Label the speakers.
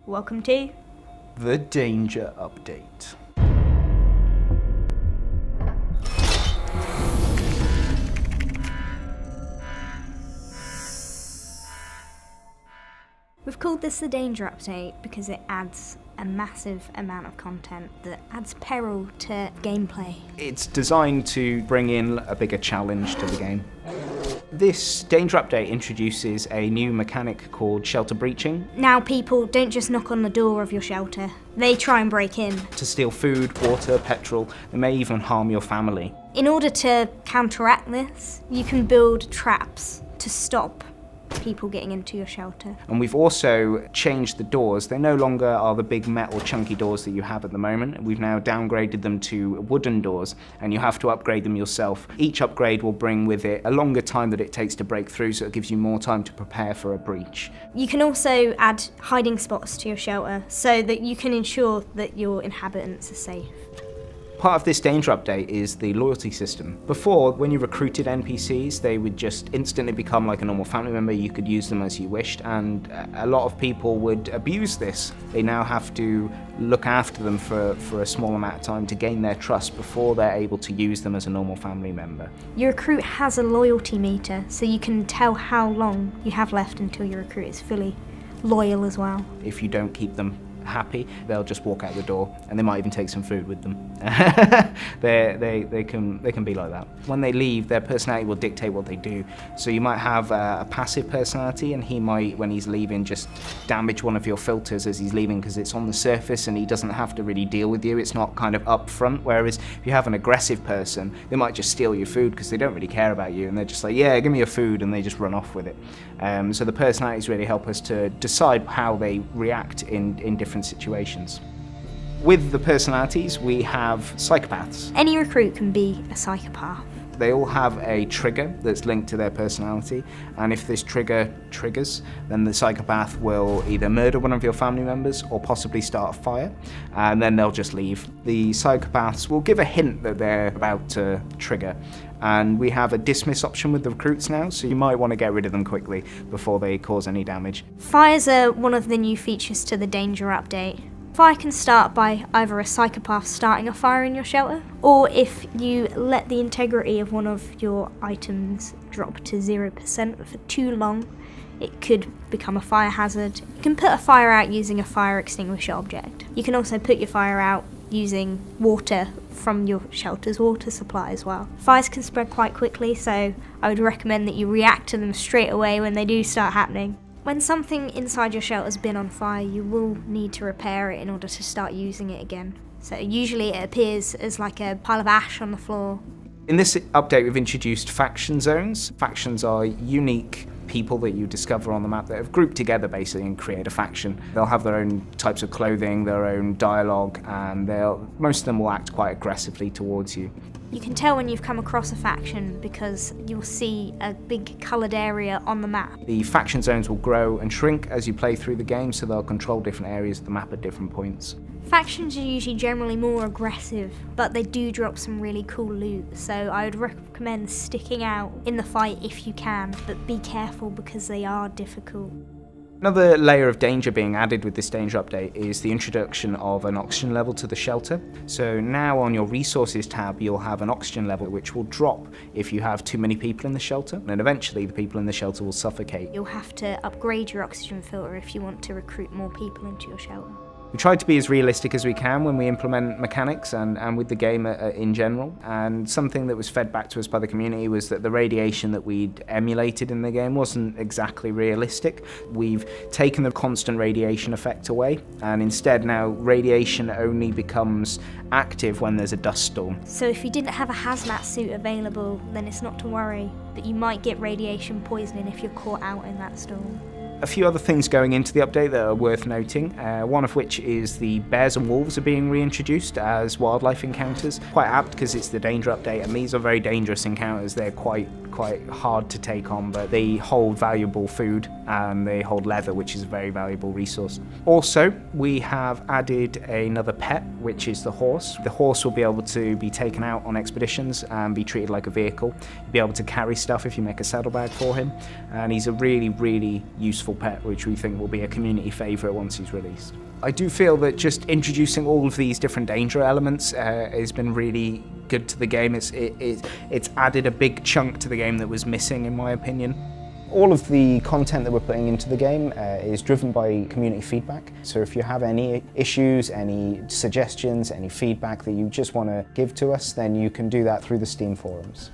Speaker 1: Welcome to
Speaker 2: the Danger Update.
Speaker 1: We've called this the Danger Update because it adds a massive amount of content that adds peril to gameplay.
Speaker 2: It's designed to bring in a bigger challenge to the game. This Danger Update introduces a new mechanic called shelter breaching.
Speaker 1: Now people don't just knock on the door of your shelter, they try and break in.
Speaker 2: To steal food, water, petrol, they may even harm your family.
Speaker 1: In order to counteract this, you can build traps to stop people getting into your shelter.
Speaker 2: And we've also changed the doors. They no longer are the big metal chunky doors that you have at the moment. We've now downgraded them to wooden doors, and you have to upgrade them yourself. Each upgrade will bring with it a longer time that it takes to break through, so it gives you more time to prepare for a breach.
Speaker 1: You can also add hiding spots to your shelter so that you can ensure that your inhabitants are safe.
Speaker 2: Part of this Danger Update is the loyalty system. Before, when you recruited NPCs, they would just instantly become like a normal family member. You could use them as you wished, and a lot of people would abuse this. They now have to look after them for a small amount of time to gain their trust before they're able to use them as a normal family member.
Speaker 1: Your recruit has a loyalty meter, so you can tell how long you have left until your recruit is fully loyal as well.
Speaker 2: If you don't keep them happy, they'll just walk out the door, and they might even take some food with them. they can be like that. When they leave, their personality will dictate what they do. So you might have a passive personality, and he might, when he's leaving, just damage one of your filters as he's leaving because it's on the surface and he doesn't have to really deal with you. It's not kind of up front. Whereas if you have an aggressive person, they might just steal your food because they don't really care about you, and they're just like, yeah, give me your food, and they just run off with it. So the personalities really help us to decide how they react in different situations. With the personalities, we have psychopaths.
Speaker 1: Any recruit can be a psychopath.
Speaker 2: They all have a trigger that's linked to their personality, and if this trigger triggers, then the psychopath will either murder one of your family members or possibly start a fire, and then they'll just leave. The psychopaths will give a hint that they're about to trigger, and we have a dismiss option with the recruits now, so you might want to get rid of them quickly before they cause any damage.
Speaker 1: Fires are one of the new features to the Danger Update. Fire can start by either a psychopath starting a fire in your shelter, or if you let the integrity of one of your items drop to 0% for too long, it could become a fire hazard. You can put a fire out using a fire extinguisher object. You can also put your fire out using water from your shelter's water supply as well. Fires can spread quite quickly, so I would recommend that you react to them straight away when they do start happening. When something inside your shelter's been on fire, you will need to repair it in order to start using it again. So usually it appears as like a pile of ash on the floor.
Speaker 2: In this update, we've introduced faction zones. Factions are unique people that you discover on the map that have grouped together basically and create a faction. They'll have their own types of clothing, their own dialogue, and most of them will act quite aggressively towards you.
Speaker 1: You can tell when you've come across a faction because you'll see a big coloured area on the map.
Speaker 2: The faction zones will grow and shrink as you play through the game, so they'll control different areas of the map at different points.
Speaker 1: Factions are usually generally more aggressive, but they do drop some really cool loot, so I would recommend sticking out in the fight if you can, but be careful because they are difficult.
Speaker 2: Another layer of danger being added with this Danger Update is the introduction of an oxygen level to the shelter. So now on your resources tab, you'll have an oxygen level which will drop if you have too many people in the shelter, and eventually the people in the shelter will suffocate.
Speaker 1: You'll have to upgrade your oxygen filter if you want to recruit more people into your shelter.
Speaker 2: We tried to be as realistic as we can when we implement mechanics and with the game in general, and something that was fed back to us by the community was that the radiation that we'd emulated in the game wasn't exactly realistic. We've taken the constant radiation effect away, and instead now radiation only becomes active when there's a dust storm.
Speaker 1: So if you didn't have a hazmat suit available, then it's not to worry that you might get radiation poisoning if you're caught out in that storm.
Speaker 2: A few other things going into the update that are worth noting, one of which is the bears and wolves are being reintroduced as wildlife encounters. Quite apt because it's the Danger Update, and these are very dangerous encounters. They're quite quite hard to take on, but they hold valuable food and they hold leather, which is a very valuable resource. Also, we have added another pet, which is the horse. The horse will be able to be taken out on expeditions and be treated like a vehicle. You'll be able to carry stuff if you make a saddlebag for him, and he's a really, really useful pet, which we think will be a community favourite once he's released. I do feel that just introducing all of these different danger elements has been really good to the game. It's added a big chunk to the game that was missing, in my opinion. All of the content that we're putting into the game is driven by community feedback. So if you have any issues, any suggestions, any feedback that you just want to give to us, then you can do that through the Steam forums.